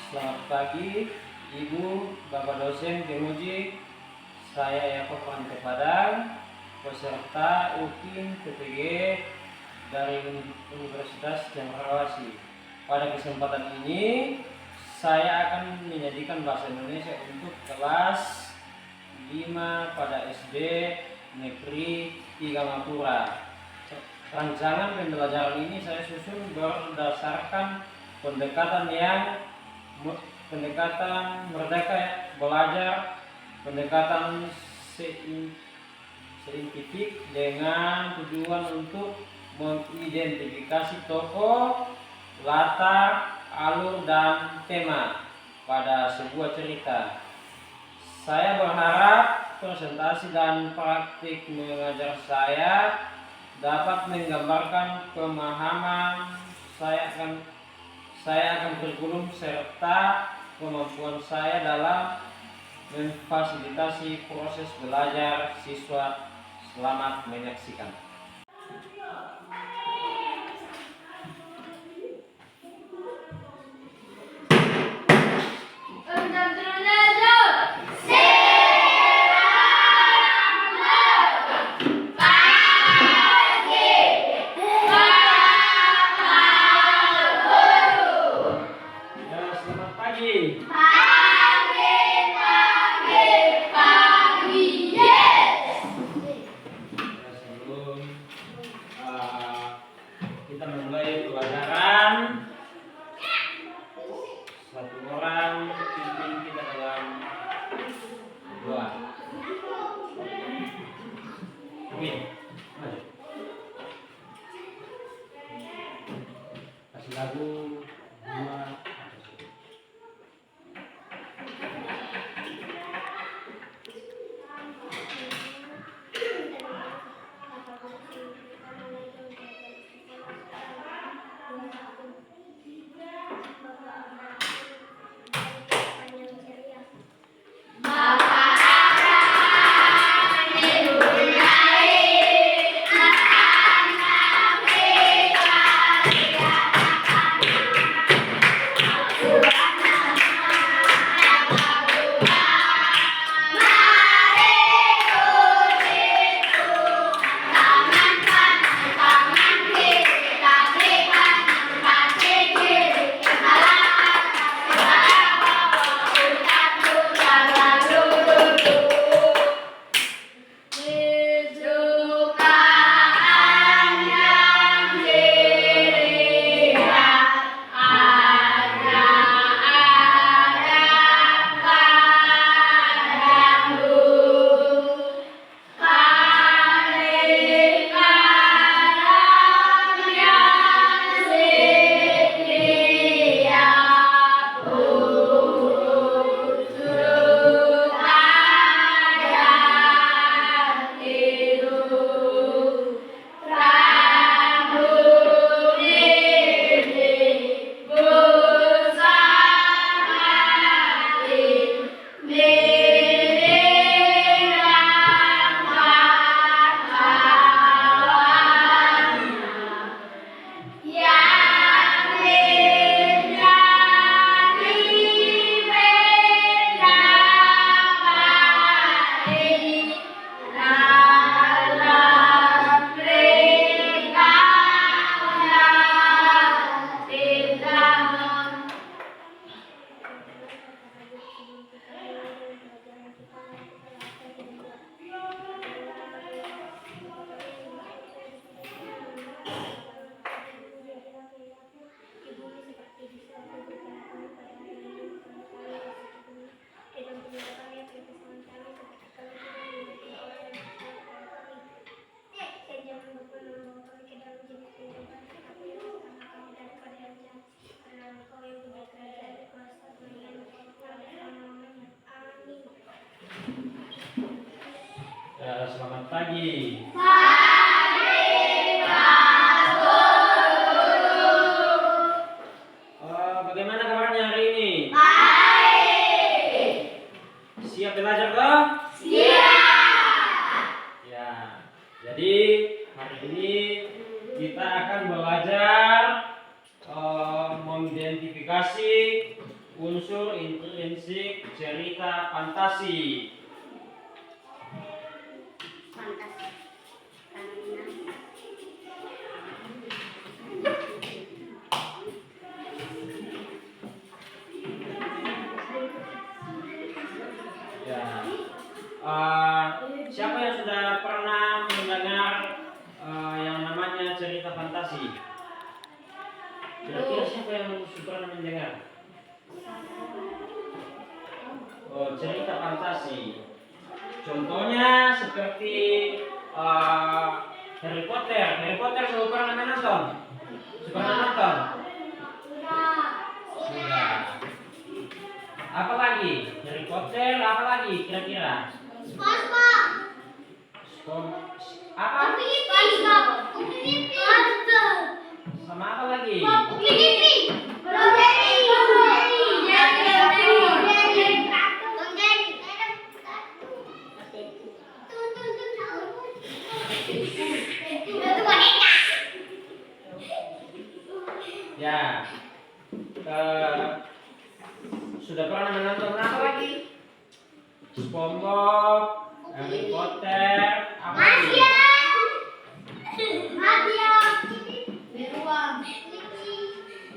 Selamat pagi, Ibu, Bapak dosen Gemuji. Saya Yakob Ante Padang, peserta UKIM PPG dari Universitas Cendrawasih. Pada kesempatan ini, saya akan menyajikan bahasa Indonesia untuk kelas 5 pada SD Negeri 3 Mapura. Rancangan pembelajaran ini saya susun berdasarkan pendekatan merdeka belajar, pendekatan saintifik dengan tujuan untuk mengidentifikasi tokoh, latar, alur, dan tema pada sebuah cerita. Saya berharap presentasi dan praktik mengajar saya dapat menggambarkan pemahaman saya akan kurikulum serta kemampuan saya dalam memfasilitasi proses belajar siswa. Selamat menyaksikan. Kita memulai pelajaran. Satu orang pimpin kita dalam doa. Amin. Kasih lagu dua. Selamat pagi. Bagaimana kabarnya hari ini? Baik. Siap belajar toh? Siap. Ya. Jadi hari ini kita akan belajar mengidentifikasi unsur intrinsik cerita fantasi. Ya. Siapa yang sudah pernah mendengar yang namanya cerita fantasi? Kira-kira siapa yang sudah pernah mendengar? Oh, cerita fantasi. Contohnya seperti Harry Potter. Harry Potter sudah pernah menonton? Sudah pernah nonton? Sudah. Apa lagi? Harry Potter, apa lagi kira-kira? Apa? Sama apa lagi? Ya. Sudah pernah menonton apa lagi? SpongeBob, Harry Potter, apa lagi?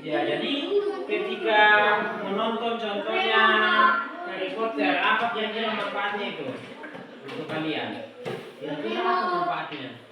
Ya, jadi ketika menonton contohnya Harry Potter, apa kira-kira manfaatnya itu untuk kalian? Kira-kira apa manfaatnya?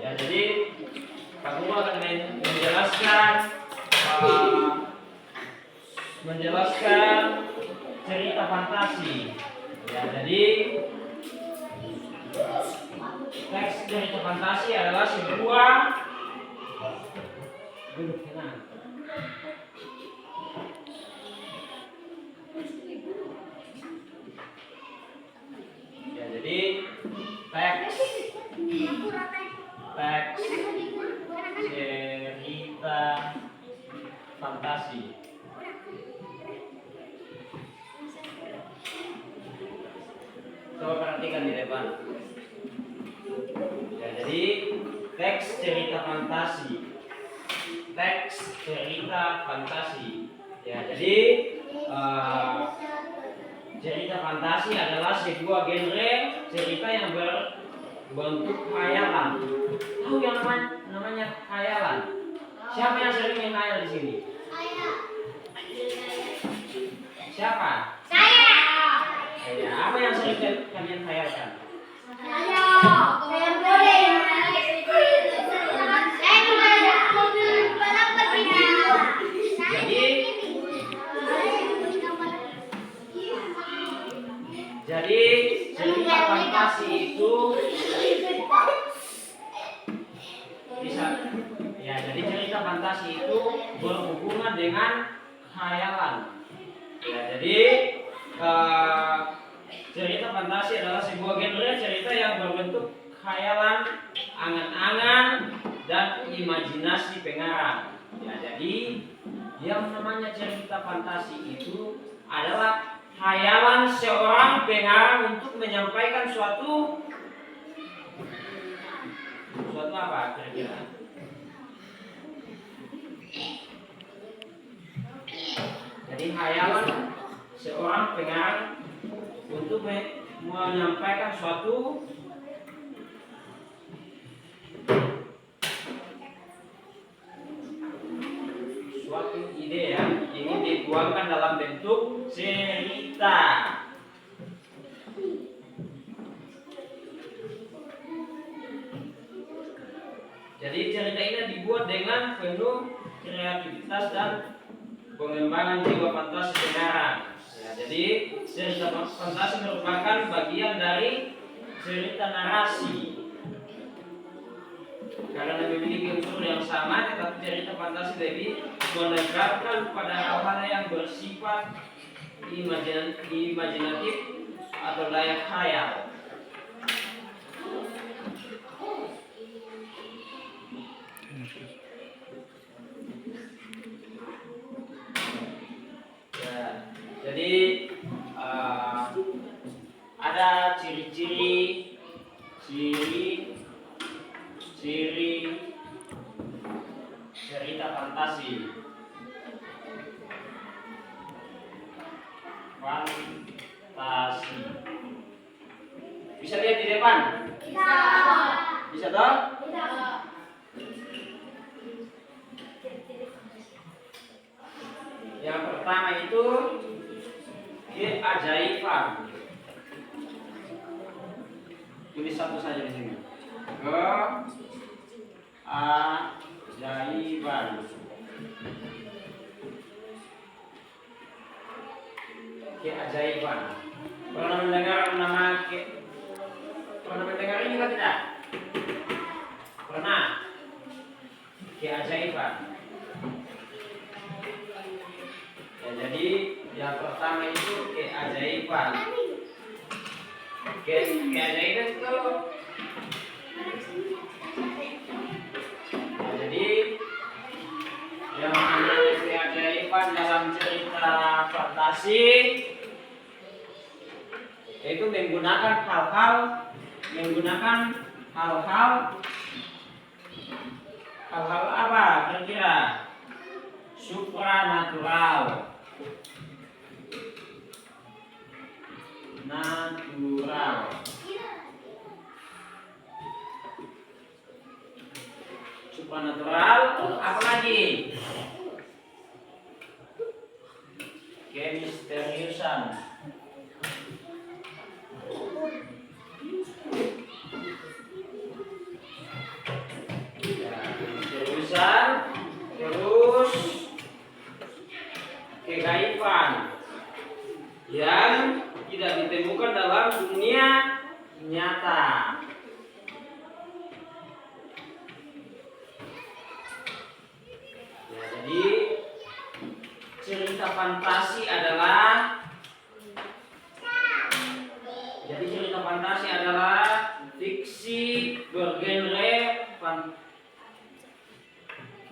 Ya, jadi Pak Guru akan menjelaskan cerita fantasi. Ya, jadi teks cerita fantasi adalah sebuah ya, jadi teks cerita fantasi. Coba perhatikan di depan. Ya, jadi teks cerita fantasi. Teks cerita fantasi. Ya, jadi cerita fantasi adalah sebuah genre cerita yang berbentuk khayalan. Tahu yang namanya khayalan? Siapa yang sering menghayal di sini? Siapa? Ya, apa yang sering kalian khayalkan? Jadi cerita fantasi itu bisa, ya, jadi cerita fantasi itu berhubungan dengan khayalan. Ya, jadi cerita fantasi adalah sebuah genre cerita yang berbentuk khayalan, angan-angan, dan imajinasi pengarang. Ya, jadi yang namanya cerita fantasi itu adalah khayalan seorang pengarang untuk menyampaikan suatu apa kira-kira? Jadi khayalan seorang pengarang untuk menyampaikan suatu ide yang ingin dituangkan dalam bentuk cerita. Jadi cerita ini dibuat dengan penuh kreativitas dan pengembangan jiwa fantasi pengarang. Ya, jadi cerita fantasi merupakan bagian dari cerita narasi. sama, tetapi cerita fantasi lebih menekankan pada hal-hal yang bersifat imajinatif atau daya khayal. Ya, jadi ada ciri-ciri cerita fantasi. Bisa lihat di depan? Bisa toh? Yang pertama itu keajaiban. Tulis satu saja di sini. Keajaiban. Keajaiban. Pernah mendengar ini kan tidak? Pernah? Keajaiban. Ya, jadi yang pertama itu keajaiban. Keajaiban itu ya, jadi yang namanya keajaiban dalam cerita fantasi yaitu menggunakan hal-hal apa kira-kira supranatural. Supranatural, apa lagi? Kemisteriusan. Misteriusan, terus kegaiban yang tidak ditemukan dalam dunia nyata. Ya, jadi cerita fantasi adalah fiksi bergenre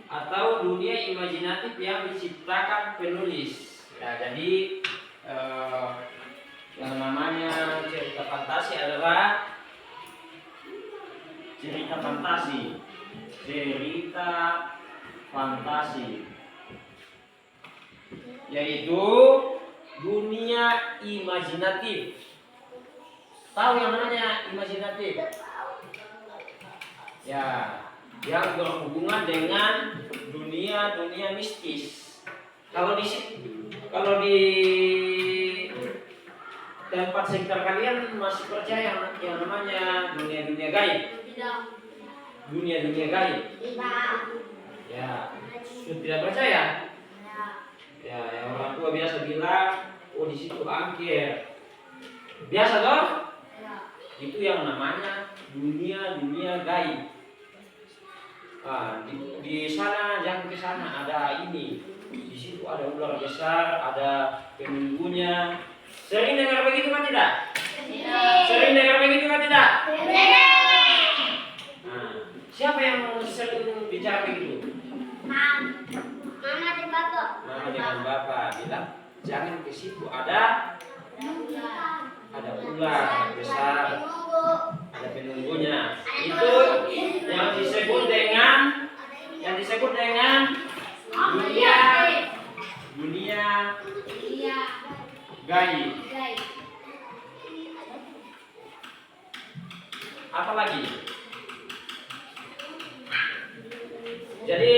atau dunia imajinatif yang diciptakan penulis. Ya, jadi yang namanya cerita fantasi adalah cerita fantasi, yaitu dunia imajinatif. Tahu yang namanya imajinatif? Ya, yang berhubungan dengan dunia mistis. Kalau di tempat sekitar kalian masih percaya yang namanya dunia gaib? Dunia gaib? Ya, tidak percaya? Ya, yang orang tua biasa bilang, oh di situ angker. Biasa toh? Itu yang namanya dunia gaib. Di sana jangan ke sana, ada ini. Di situ ada ular besar, ada penunggunya. Sering dengar begitu kan tidak? Sering dengar begitu kan tidak? Nah, siapa yang sering bicara begitu? Mama dengan bapak bilang jangan ke situ, ada ular besar, ada penunggunya. Itu yang disebut dengan dunia gaib. Apa lagi? Jadi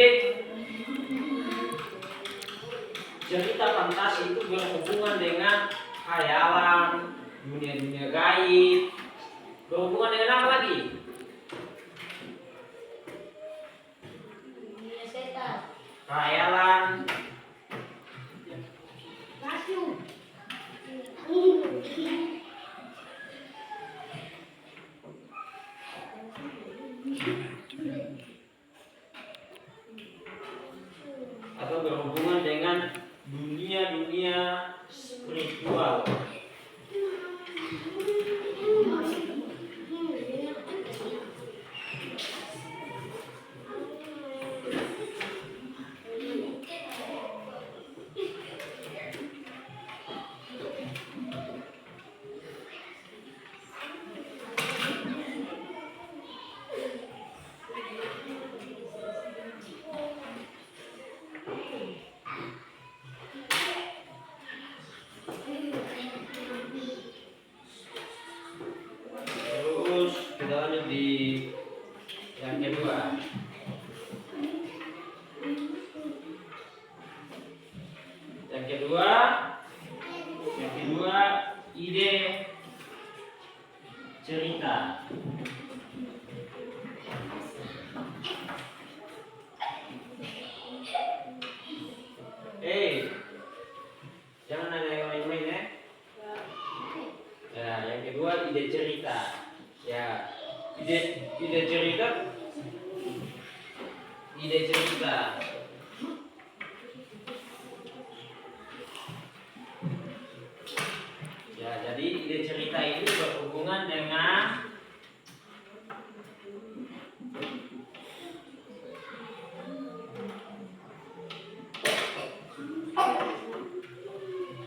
cerita fantasi itu berhubungan dengan khayalan, dunia gaib. Berhubungan dengan apa lagi? Khayalan. di yang kedua. Yang kedua ide cerita. Jangan nanya yang lain-lain ya. Ya, yang kedua ide cerita. Ya, ide cerita. Ya, jadi ide cerita ini berhubungan dengan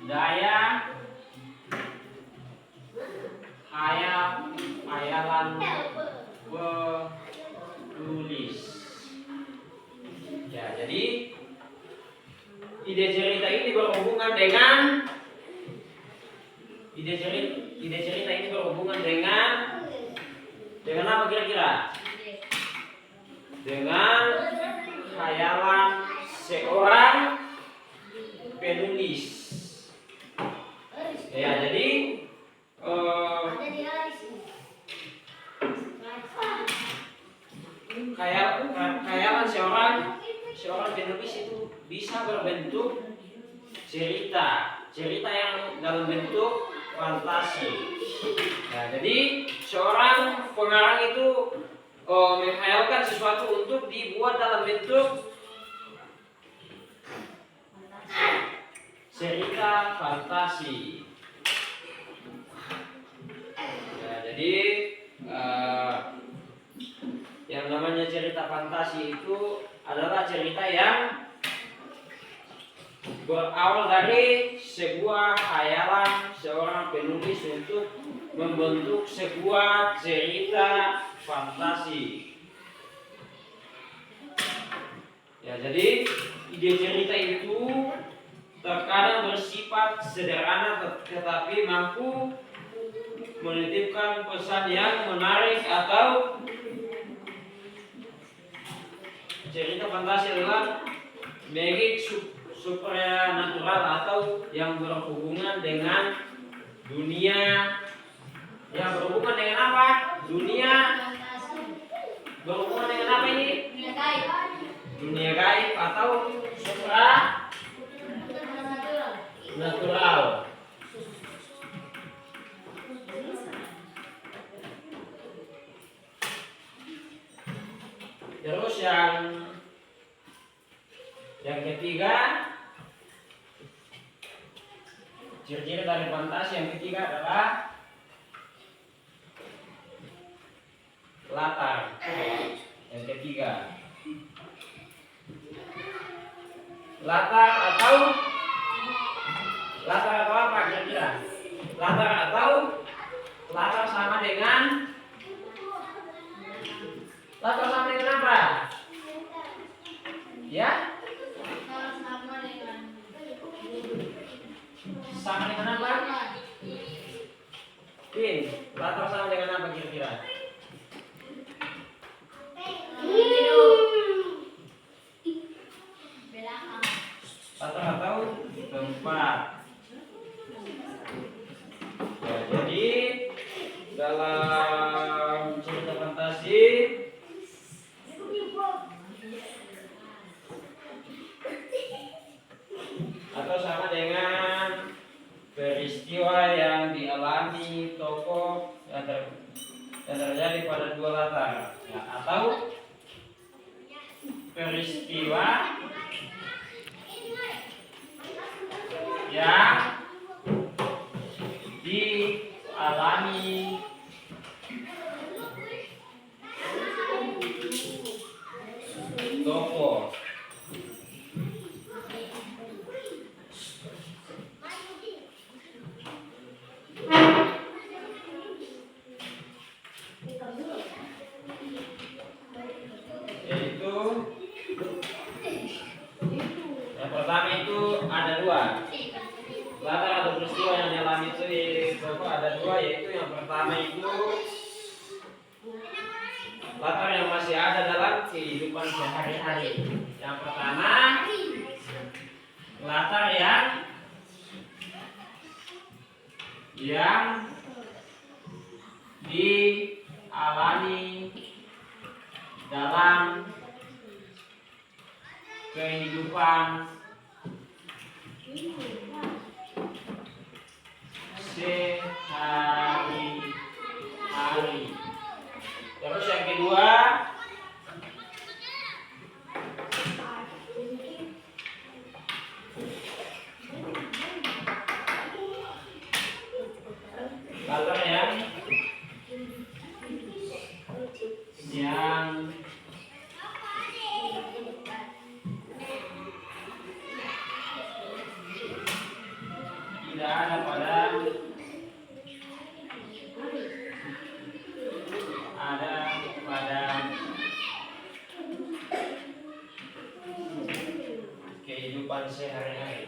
daya khayalan penulis. Ya, jadi ide cerita ini berhubungan dengan apa kira-kira? Dengan khayalan seorang penulis. Ya, jadi khayalan seorang penulis itu bisa berbentuk cerita yang dalam bentuk fantasi. Nah, jadi seorang pengarang itu menghayalkan sesuatu untuk dibuat dalam bentuk cerita fantasi. Ya, jadi yang namanya cerita fantasi itu adalah cerita yang berawal dari sebuah khayalan seorang penulis untuk membentuk sebuah cerita fantasi. Ya, jadi ide cerita itu terkadang bersifat sederhana tetapi mampu menitipkan pesan yang menarik. Atau cerita fantasi adalah magic supernatural atau yang berhubungan dengan dunia. Yang berhubungan dengan apa? Dunia. Berhubungan dengan apa ini? Dunia gaib atau supranatural. Terus yang ketiga, ciri-ciri dari fantasi yang ketiga adalah latar. Yang ketiga, latar atau apa kira-kira? Latar sama dengan apa? Ya? Sama dengan apa? Latar sama dengan apa kira-kira? Latar atau tempat. Ya, jadi dalam cerita fantasi atau sama dengan peristiwa yang dialami tokoh yang terjadi pada dua latar, ya, atau peristiwa yang dialami tokoh. Yaitu yang pertama itu ada dua. Latar atau peristiwa yang dialami itu ada dua, yaitu yang pertama itu latar yang masih ada dalam kehidupan sehari-hari. Yang pertama, latar yang dialami dalam kehidupan sehari-hari. Terus yang kedua, latar yang tidak ada pada kehidupan sehari-hari.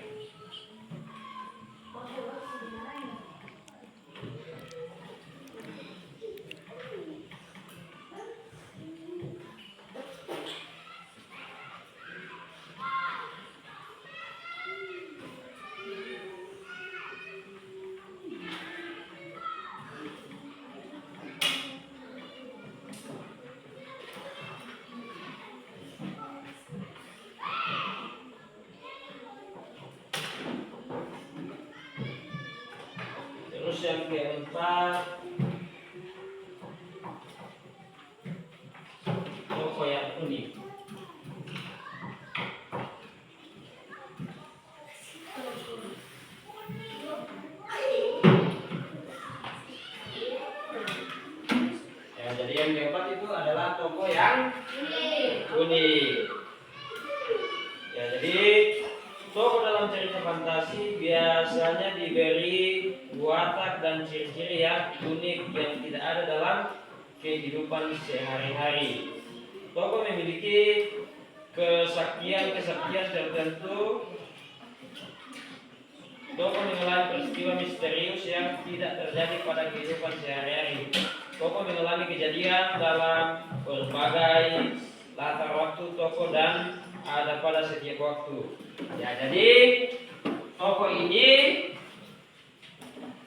Terus yang keempat, tokoh yang unik. Ya, jadi yang keempat itu adalah tokoh yang unik. Ya, jadi tokoh dalam cerita fantasi biasanya diberi watak dan ciri-ciri yang unik yang tidak ada dalam kehidupan sehari-hari. Tokoh memiliki kesaktian tertentu. Tokoh mengalami peristiwa misterius yang tidak terjadi pada kehidupan sehari-hari. Tokoh mengalami kejadian dalam berbagai latar waktu tokoh dan ada pada setiap waktu. Ya, jadi tokoh ini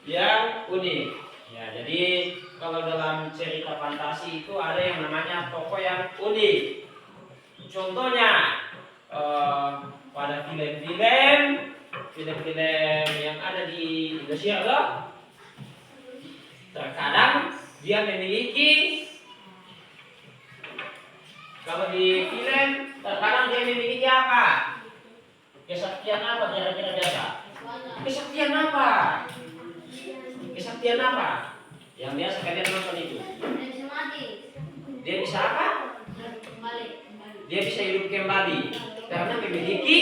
yang unik. Ya, jadi kalau dalam cerita fantasi itu ada yang namanya tokoh yang unik. Contohnya pada film-film yang ada di Indonesia loh, terkadang dia memiliki, kalau di film terkadang dia memiliki apa? Kesaktian apa kira-kira biasa? Kesaktian apa? Kesaktian apa? Yang biasa kalian nonton itu? Dia bisa apa? Dia bisa hidup kembali karena memiliki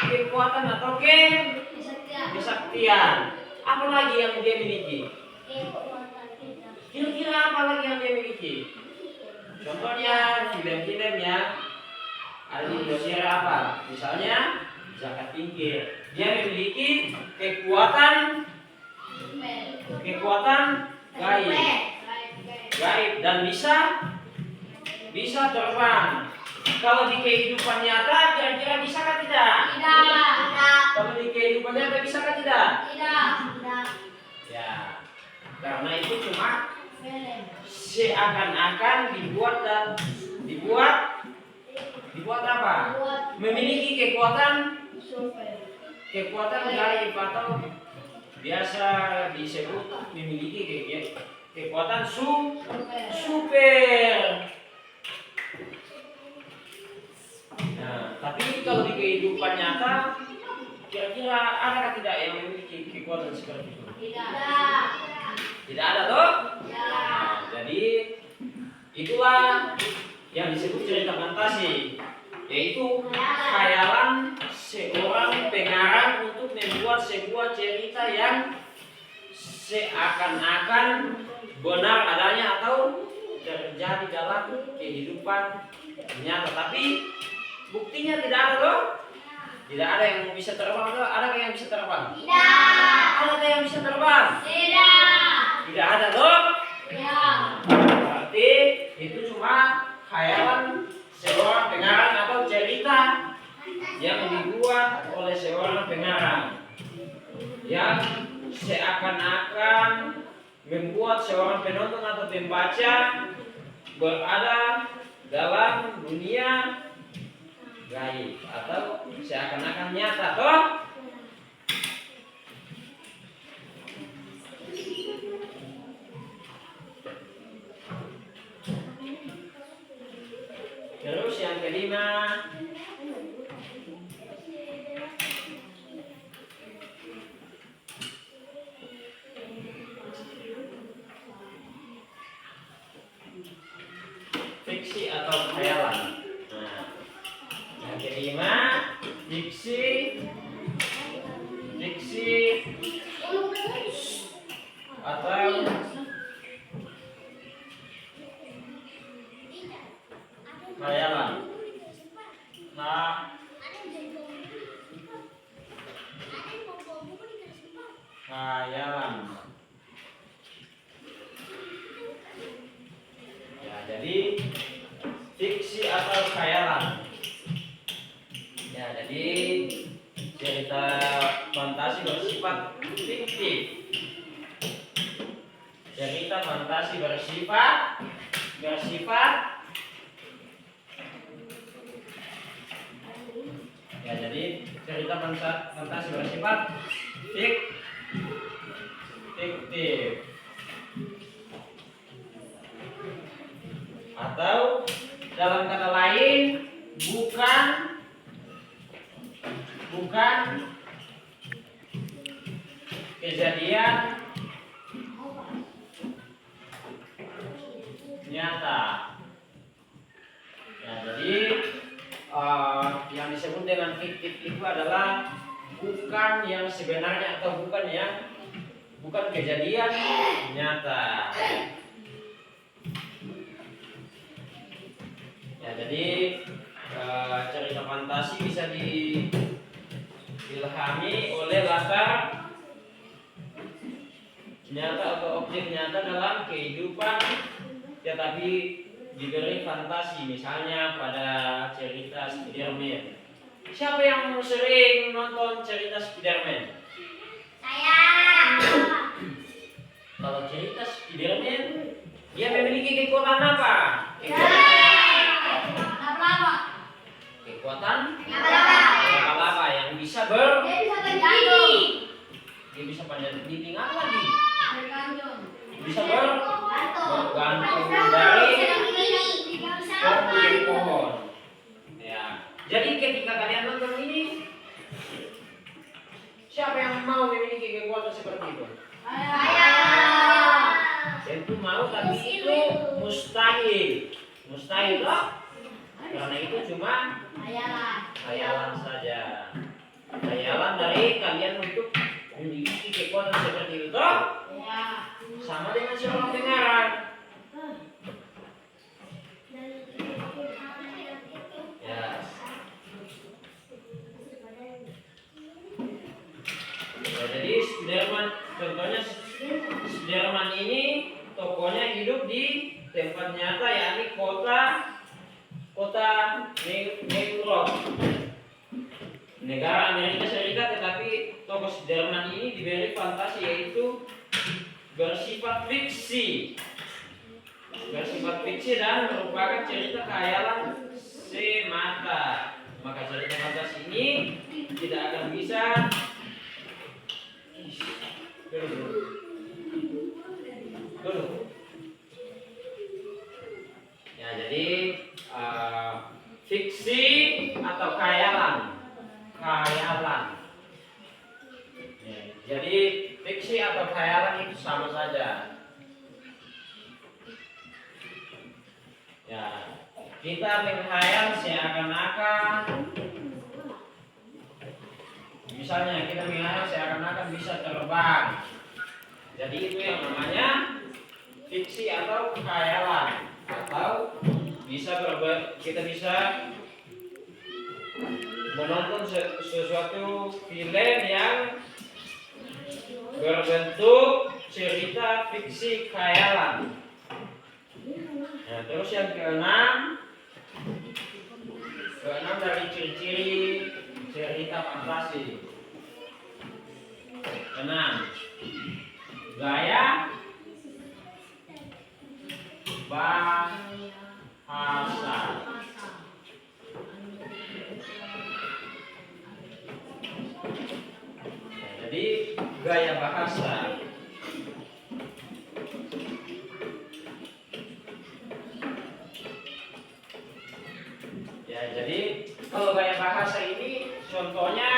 kekuatan atau kesaktian. Apa lagi yang dia miliki? Kira-kira apa lagi yang dia miliki? Contohnya film-film yang ada di Indonesia apa? Misalnya zakat tingkir. Dia memiliki kekuatan gaib dan bisa terbang. Kalau di kehidupan nyata kira-kira bisa kan tidak? Tidak. Kalau di kehidupan nyata bisa kan tidak? Tidak. Ya, karena itu cuma seakan-akan dibuat apa? Memiliki kekuatan gaib atau biasa disebut memiliki kekuatan super. Nah, tapi kalau di kehidupan nyata kira-kira ada tidak yang memiliki kekuatan seperti itu? Tidak ada toh? Nah, jadi itulah yang disebut cerita fantasi, yaitu khayalan seorang pengarang untuk membuat sebuah cerita yang seakan-akan benar adanya atau terjadi dalam kehidupan nyata, tapi buktinya tidak ada loh. Tidak ada yang bisa terbang loh. Ada yang bisa terbang? Tidak. Ada yang bisa terbang? Tidak. Tidak ada loh. Ya. Berarti itu cuma khayalan seorang pengarang atau cerita yang dibuat oleh seorang pengarang yang seakan-akan membuat seorang penonton atau pembaca berada dalam dunia gaib atau seakan-akan nyata toh. Terus yang kelima, fiksi atau khayalan. Nah, yang kelima, fiksi atau khayalan. Nah, khayalan. Ya, jadi fiksi atau khayalan. Ya, jadi cerita fantasi bersifat fiktif. Cerita fantasi bersifat ya, jadi cerita fantasi bersifat fiktif atau dalam kata lain bukan kejadian nyata. Ya, jadi yang disebut dengan fiktif itu adalah bukan yang sebenarnya atau bukan kejadian nyata. Ya, jadi cerita fantasi bisa diilhami oleh latar nyata atau objek nyata dalam kehidupan, tetapi diberi fantasi. Misalnya pada cerita Spiderman. Siapa yang sering nonton cerita Spiderman? Saya. Kalau cerita Spiderman, dia memiliki kekuatan apa? Kekuatan laba-laba yang bisa dia bisa panjat dinding, apa lagi? Bisa bergantung dari pohon. Ya. Jadi ketika kalian nonton ini, siapa yang mau memiliki kekuatan seperti itu? Tentu mau, tapi itu mustahil loh. Karena itu cuma khayalan saja. Khayalan dari kalian untuk memiliki kekuatan seperti itu toh? Sama dengan seorang pengarang. Ya. Ya, jadi Spiderman, contohnya Spiderman ini tokohnya hidup di tempat nyata, yakni kota New York, negara Amerika Serikat, tetapi tokoh Spiderman ini diberi fantasi, yaitu bersifat fiksi dan merupakan cerita khayalan semata. Maka cerita fantasi ini tidak akan bisa ya, jadi fiksi atau khayalan. Ya, jadi fiksi atau khayalan itu sama saja. Ya, kita menghayal seakan-akan, misalnya kita menghayal seakan-akan bisa terbang. Jadi itu yang namanya fiksi atau khayalan. Atau kita bisa menonton sesuatu film yang berbentuk cerita fiksi khayalan. Terus yang keenam dari ciri-ciri cerita fantasi. Keenam, gaya bahasa. Jadi gaya bahasa. Ya, jadi kalau gaya bahasa ini contohnya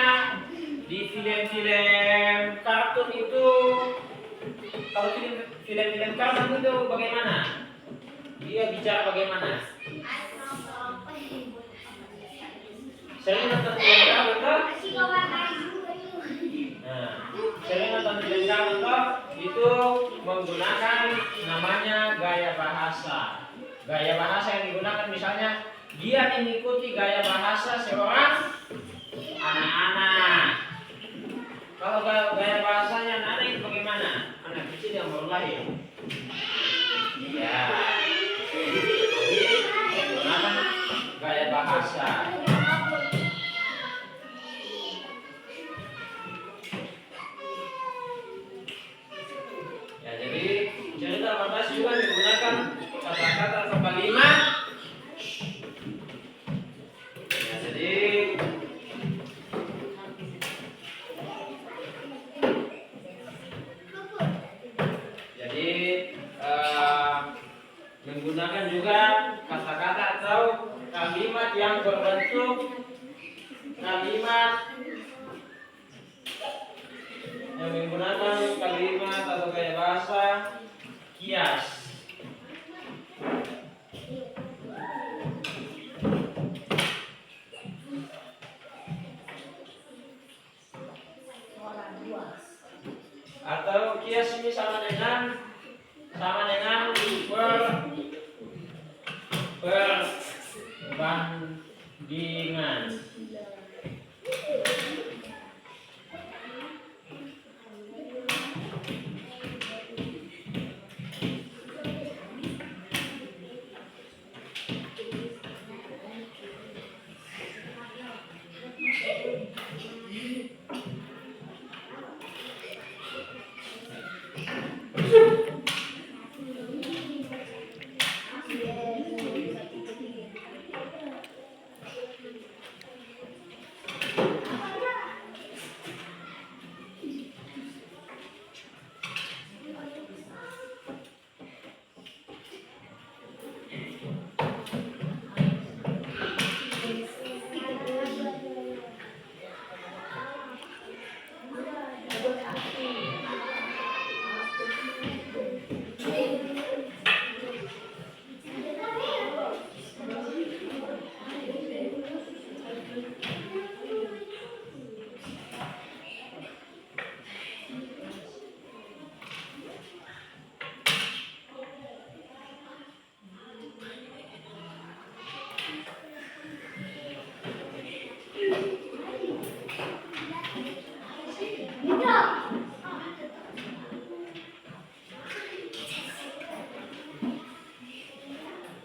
di film-film kartun itu, kalau film-film kartun itu bagaimana? Dia bicara bagaimana? Sering nonton film kartun toh? Nah, sering nonton film kartun toh? Itu menggunakan namanya gaya bahasa. Gaya bahasa yang digunakan misalnya dia mengikuti gaya bahasa seorang anak-anak. Kalau gaya bahasanya anak itu bagaimana? Anak kecil yang baru lahir. Ya, jadi menggunakan gaya bahasa. Ya, jadi cerita fantasi juga menggunakan kata-kata atau kalimat. Ya, jadi menggunakan juga kata-kata atau kalimat yang berbentuk kalimat yang menggunakan kalimat atau gaya bahasa kias. Atau kias ini sama dengan perbandingan.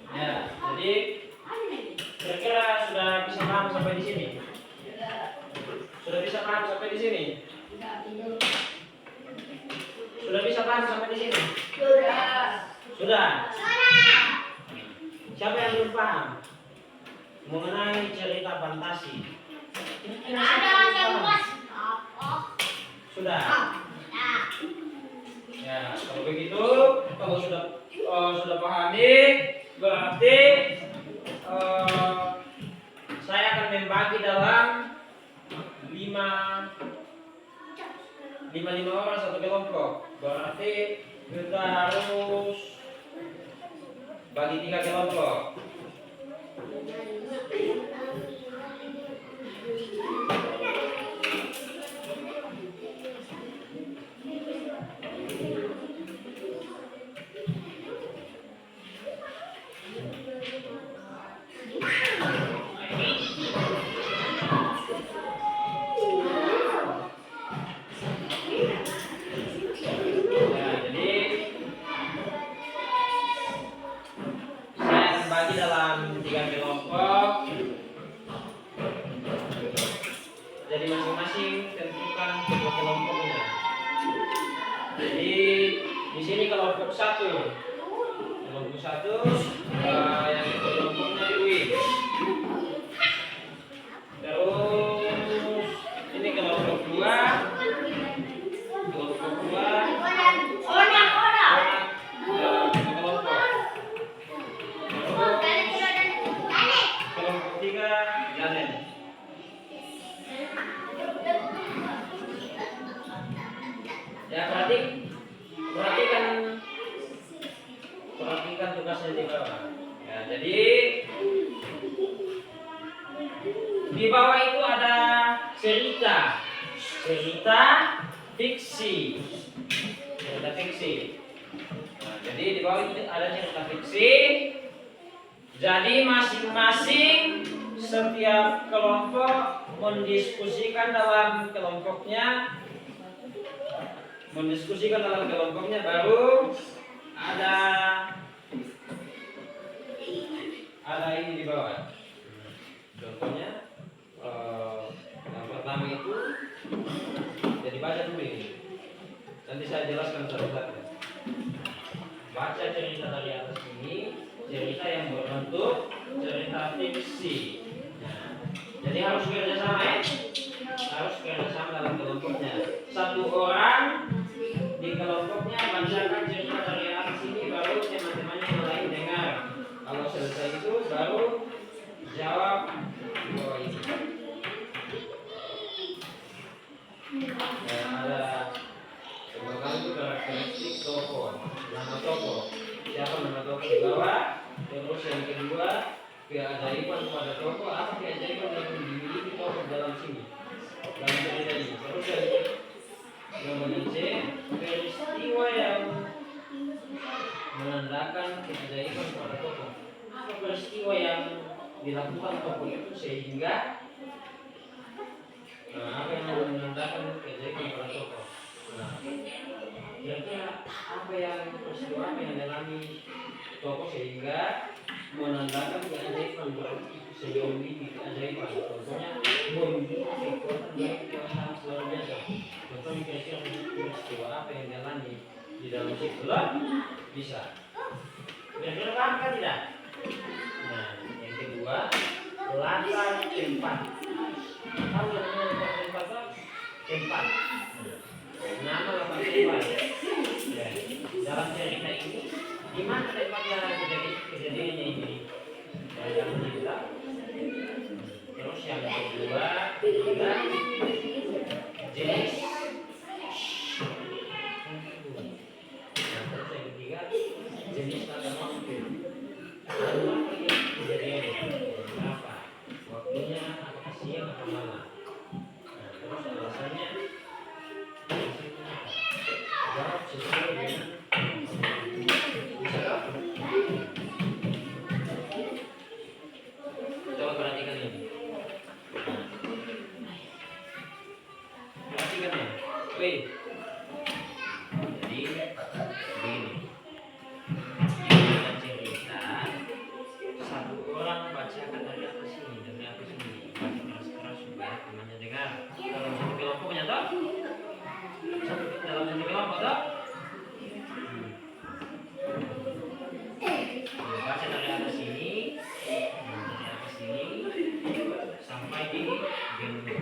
Ya, jadi kira-kira sudah bisa paham sampai di sini? Sudah bisa paham sampai di sini? Sudah bisa paham sampai di sini? Sudah. Siapa yang belum paham mengenai cerita fantasi? Sudah. Ya, kalau begitu, kalau sudah pahami, berarti saya akan membagi dalam lima orang satu kelompok. Berarti kita harus bagi 3 kelompok. Saya dalam 3 kelompok. Jadi masing-masing tentukan kedua kelompoknya. Jadi di sini kelompok 1. Kelompok 1 yang kelompoknya UI. Terus ini kelompok 2. Kelompok 2 kelompok. Kelompok 3 Janen. Ya, perhatikan tugasnya di bawah. Ya, jadi di bawah itu ada cerita fiksi. Nah, jadi di bawah itu ada cerita fiksi. Jadi masing-masing setiap kelompok mendiskusikan dalam kelompoknya, baru ada ini di bawah. Contohnya yang pertama itu, jadi baca dulu ini. Nanti saya jelaskan satu-satu. Baca cerita dari atas ini, cerita yang berbentuk cerita fiksi. Nah, jadi harus kerjasama ya. Harus kerjasama dalam kelompoknya. Satu orang di kelompoknya bacakan cerita dari atas ini, baru teman-temannya yang lain dengar. Kalau selesai itu baru jawab di bawah ini. Ya, ada sebagai itu karakteristik tokoh, nama tokoh. Siapa nama tokoh di bawah? Terus yang kedua, keajaiban pada tokoh. Apa keajaiban yang dimiliki tokoh dalam sini? Dalam cerita ini. Terus yang C, peristiwa yang menandakan keajaiban pada tokoh. Apa peristiwa yang dilakukan tokoh itu sehingga apa yang menandakan keajaiban pada tokoh? Nah, kira-kira peristiwa apa yang dialami tokoh sehingga menandakan keajaiban sejauh ini keajaiban? Contohnya menunjukkan kekuatan baik yang sangat luar biasa. Contohnya kira-kira peristiwa apa yang dialami di dalam situ? Bisa. Kira-kira paham kan tidak? Nah, yang kedua, latar tempat. Tahu yang namanya latar tempat apa? Tempat. Nama latar tempat. Ya. Dalam cerita ini, di mana tempatnya kejadiannya ini? Dalam cerita. Terus yang kedua, jenis. Terus yang ketiga, jenis kata maksud. Apa yang kejadian? Berapa? Waktunya apakah siang atau malam? Nah, terus alasannya jawab sesuai dengan coba perhatikan ini. Perhatikan ya. Wih. Jadi begini. Ada cerita satu orang bacakan dari atas ini, baca keras-keras supaya temannya dengar. Dalam satu kelompoknya toh? Dalam satu kelompok toh? Baca dari atas ini, sampai di gendut.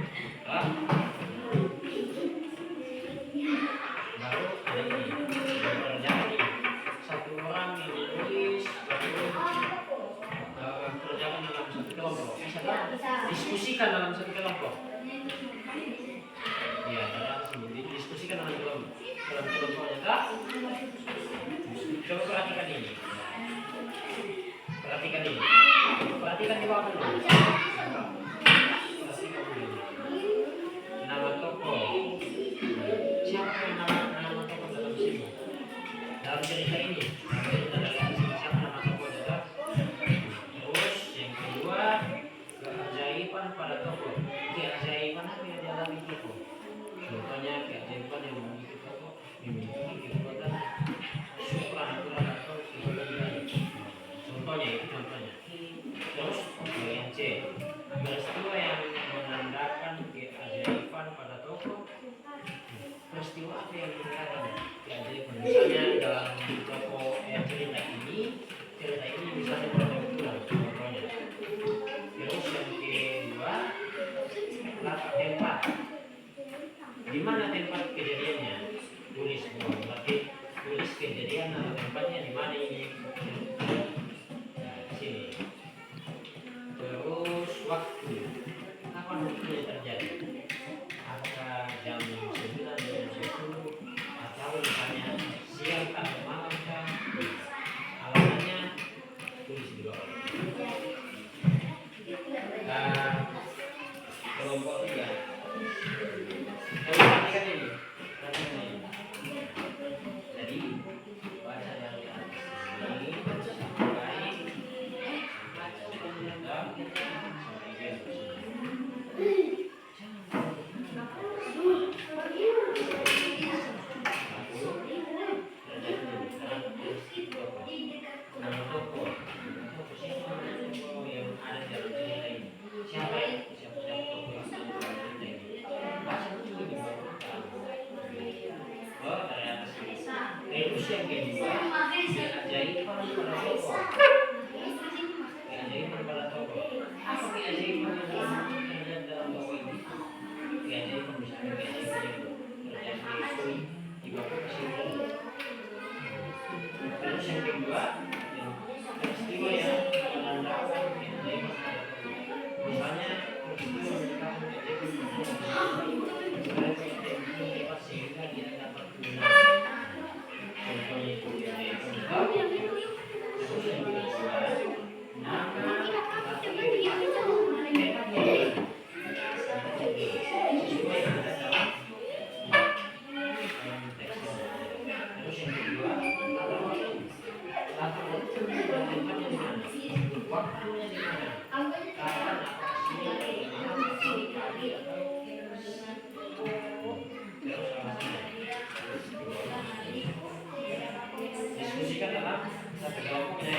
Baru ada ini. Terjadi satu orang yang menulis, kerjakan dalam satu kelompok. Diskusikan dalam satu kelompok. Ya, diskusikan dalam kelompok. Dalam kelompoknya tak? Coba perhatikan ini. Perhatikan di bawah dulu. Perhatikan dulu. Nama tokoh. Siapa yang nama tokoh dalam sini? Dalam cerita ini. Siapa nama tokoh juga? Terus yang kedua, keajaiban pada tokoh. Keajaiban apa yang dialami tokoh? Contohnya keajaiban yang memiliki tokoh memiliki kekuatan supranatural atau kekuatan gaib. Contohnya. tulisannya kurang kurang contohnya. Terus yang kedua, tempat. Di mana tempat kejadiannya? Tulis semua. Berarti tulis kejadian atau tempatnya di mana ini? Nah, di sini. Terus waktu. Kapan waktunya terjadi? Apakah jam 9 jam 10 atau misalnya siang atau malam kah? Alasannya tulis di bawah. Kelompok 3. Perhatikan ini. Perhatikan ini. Jadi baca yang di atas ini baik. Terus yang kedua, keajaiban pada toko. Keajaiban pada toko. Apa keajaiban yang terjadi dalam toko ini? Keajaiban misalnya keajaiban yang terjadi di bawah kesimpulan. Terus yang kedua, yang peristiwa yang menandakan keajaiban pada toko. Misalnya peristiwa menandakan keajaiban pada toko. Sehingga dia dapat guna. Contohnya itu keajaiban. Terus yang kedua, nama atau sesuai yang ada dalam teks. Terus yang kedua, latar waktu. Latar waktu dan tempatnya di mana? Waktunya di mana? Kapan atraksinya? Malam atau pagi atau terus alasannya. Diskusikan dalam satu kelompok ya.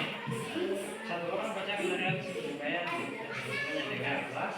Satu orang baca benar supaya semuanya dengar. Kelas.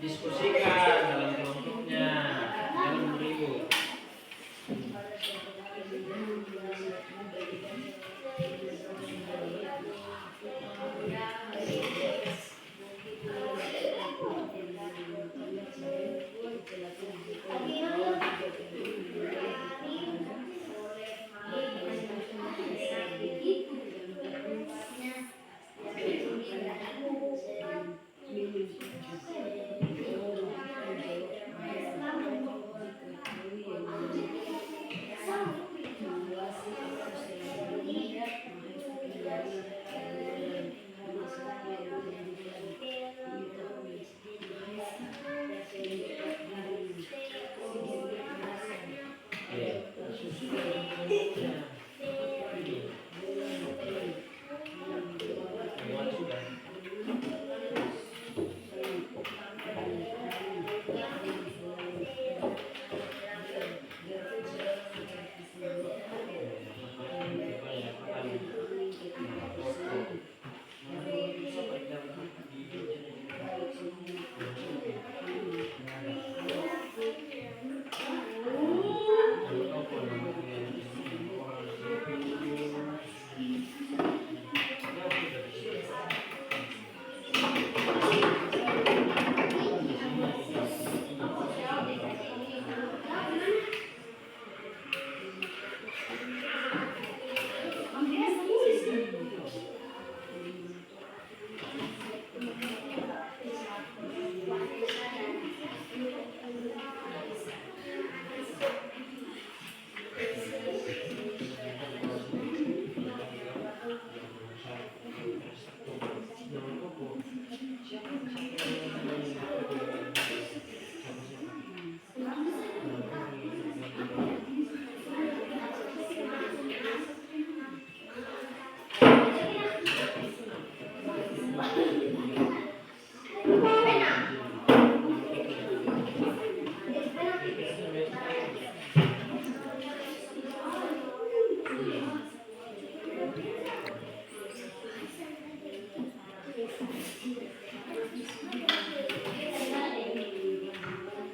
Diskusikan dalam kelompoknya, jangan beribut.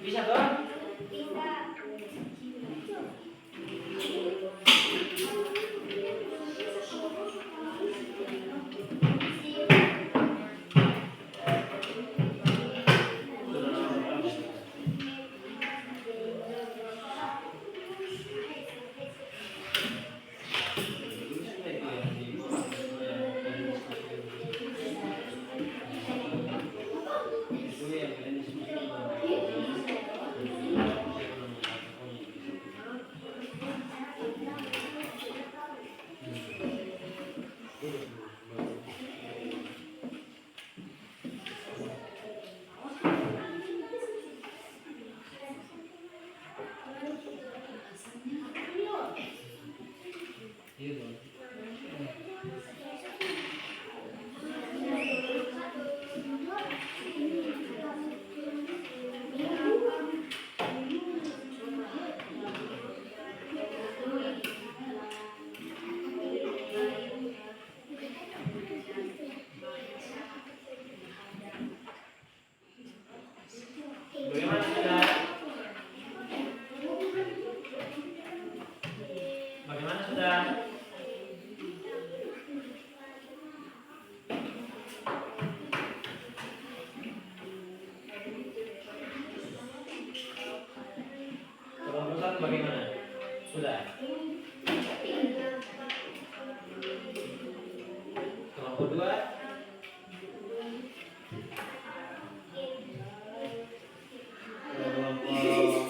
Bisa toh? Bagaimana sudah? Bagaimana sudah? Kelompok satu bagaimana? Sudah. Kelompok dua. Kelompok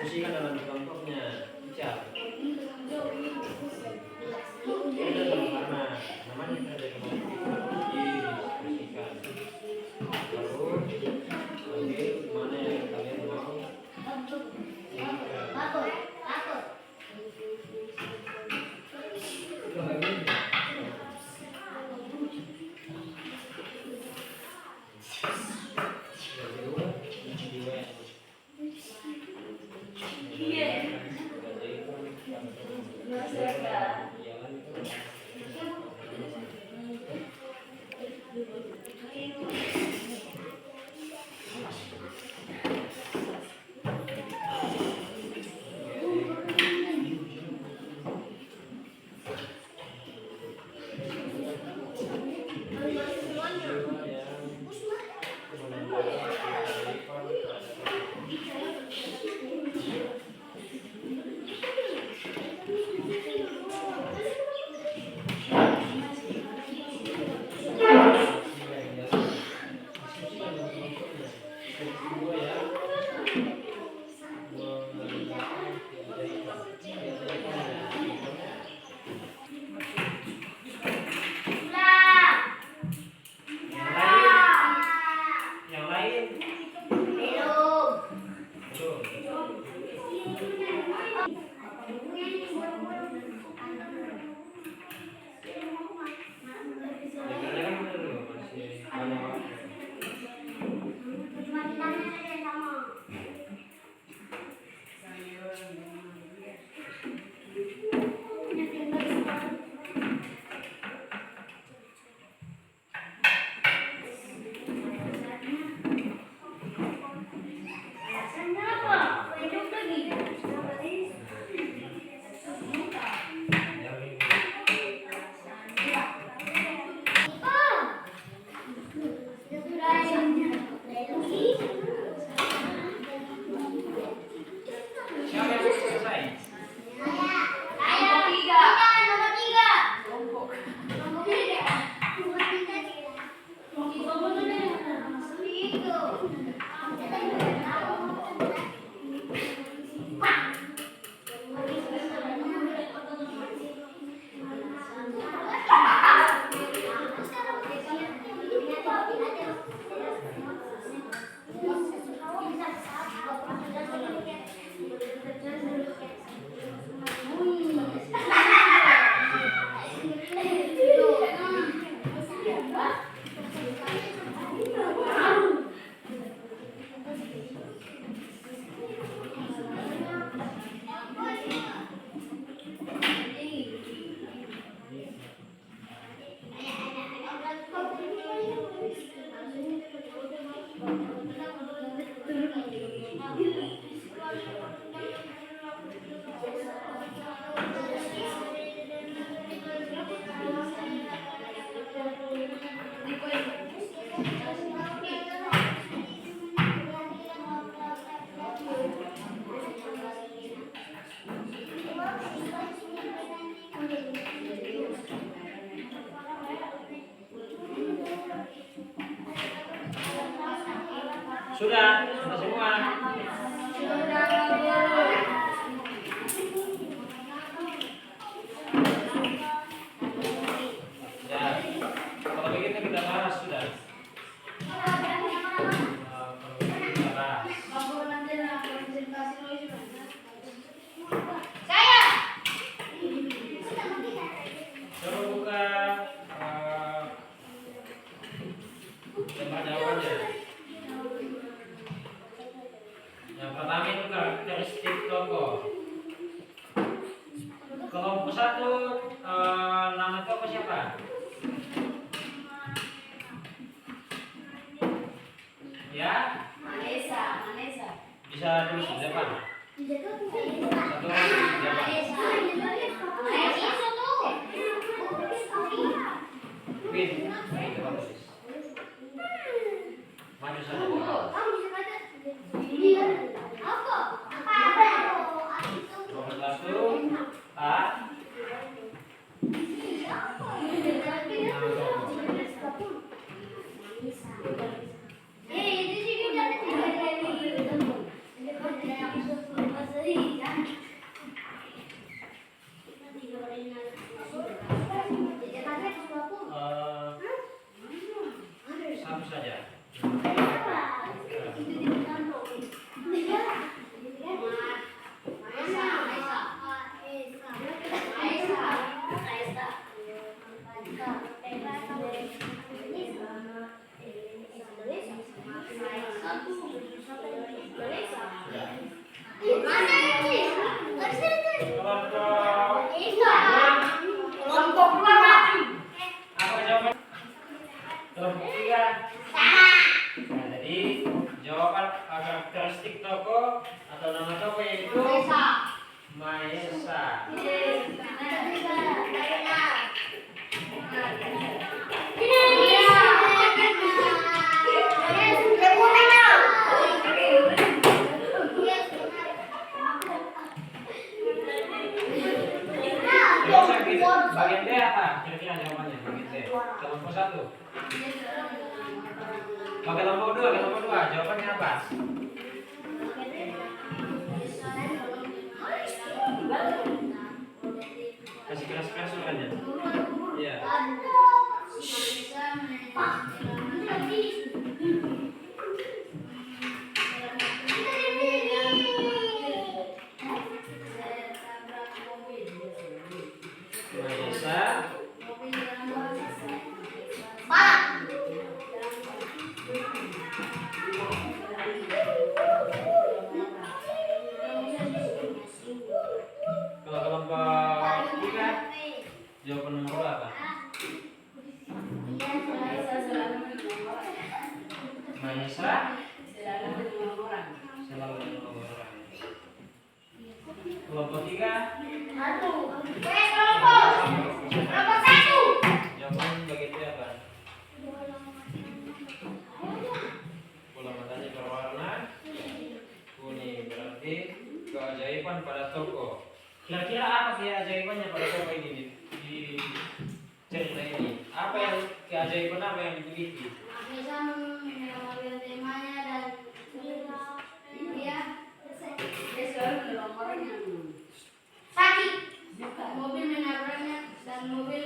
distribusikan dalam kelompoknya. Bicara. Ada karena namanya ada kelompok didistribusikan. Lalu ambil mana yang kalian mau. Sudah semua. Ya, kalau begitu kita bahas sudah. Coba buka tempat jawabannya. Yang pertama itu karakteristik tokoh. Kelompok satu, nama tokoh siapa? Ya? Vanessa. Bisa tulis di depan. Satu orang di depan. Win, coba tulis. Maju saja. Nomor satu, A. karakteristik toko atau nama toko yaitu Maesa. Bagian D apa? Kira-kira jawabannya bagian D. Kelompok 1. Oke, kelompok 2, kelompok 2. Jawabannya apa? Kasih keras-keras suaranya. Iya. Maesa. Kalau kelompok 3, jawaban nomor 2 apa? Maesa selalu dengan orang. Kelompok 3, jawaban bagian D apa? Bola matanya berwarna kuning, berarti keajaiban pada toko. Kira-kira apa keajaibannya pada toko ini di cerita ini? Apa yang keajaiban apa yang dimiliki? Mobil menabraknya dan mobil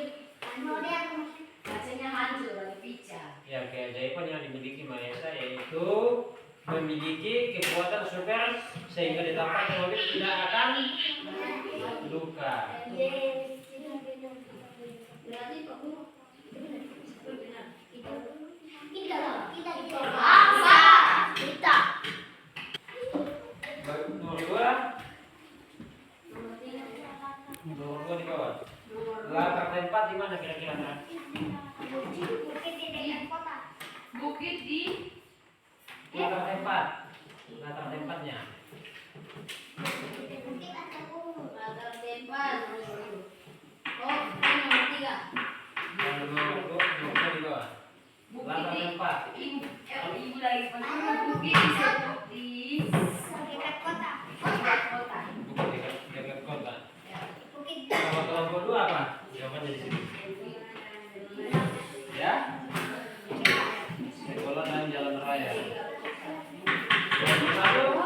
kacanya hancur oleh pica. Ya, keajaiban yang dimiliki Maesa yaitu memiliki kekuatan super sehingga ditampakkan mobil tidak akan luka. Berarti Nomor 2, nomor 2 di bawah. Latar tempat di mana kira-kira? Bukit di Latar tempat. Latar tempatnya. latar tempat. Oh, ini nomor 3. Dan nomor 2 di bawah. Latar tempat. Ibu lagi bukit di sekitar kota. Bukan dekat kota. Kalau kelompok 2 apa? Jawabannya di sini. Ya? Sekolah dan jalan raya. Kelompok 1.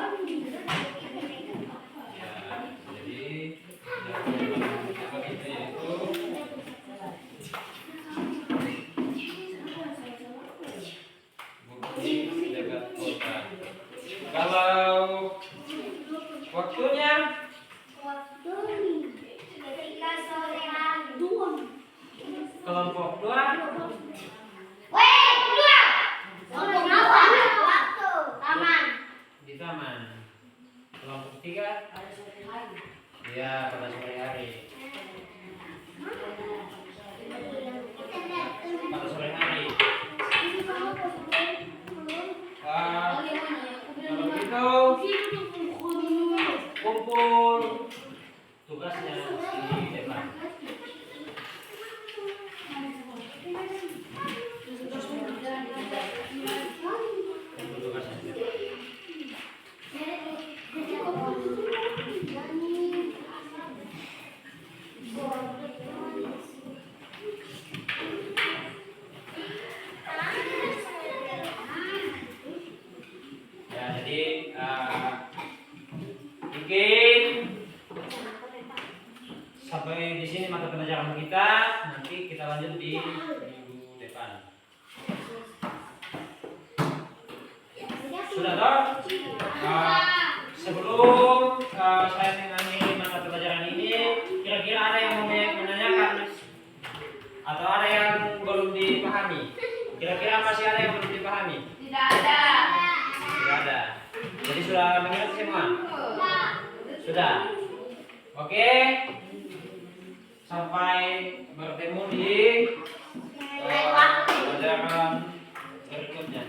Ya, jadi jawabannya apa itu yaitu bukit dekat kota. Kalau waktunya kelompok 2 di taman. Kelompok 3 ya pada sore hari. Pada sore hari. Kalau gitu kumpul tugasnya di depan. Kumpul tugasnya di depan. Ya, jadi mungkin sampai di sini mata pelajaran kita. Nanti kita lanjut di minggu depan. Sudah toh? Sebelum saya mengakhiri mata pelajaran ini, kira-kira ada yang mau menanyakan atau ada yang belum dipahami? Kira-kira masih ada yang belum dipahami? Tidak ada. Tidak ada. Jadi sudah mengerti semua? Sudah. Oke. Sampai bertemu di pelajaran berikutnya.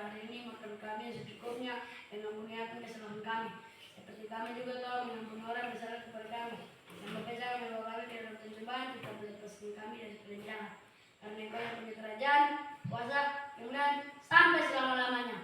hari ini makan kami secukupnya dan ampunikan kesalahan kami. Seperti kami juga telah mengampuni orang yang bersalah kepada kami. Dan berpesan kami bahwa kami tidak dalam pencobaan, kita boleh lepaskan kami dari perencanaan. Karena Engkau yang punya kerajaan, kuasa, kemuliaan sampai selama-lamanya.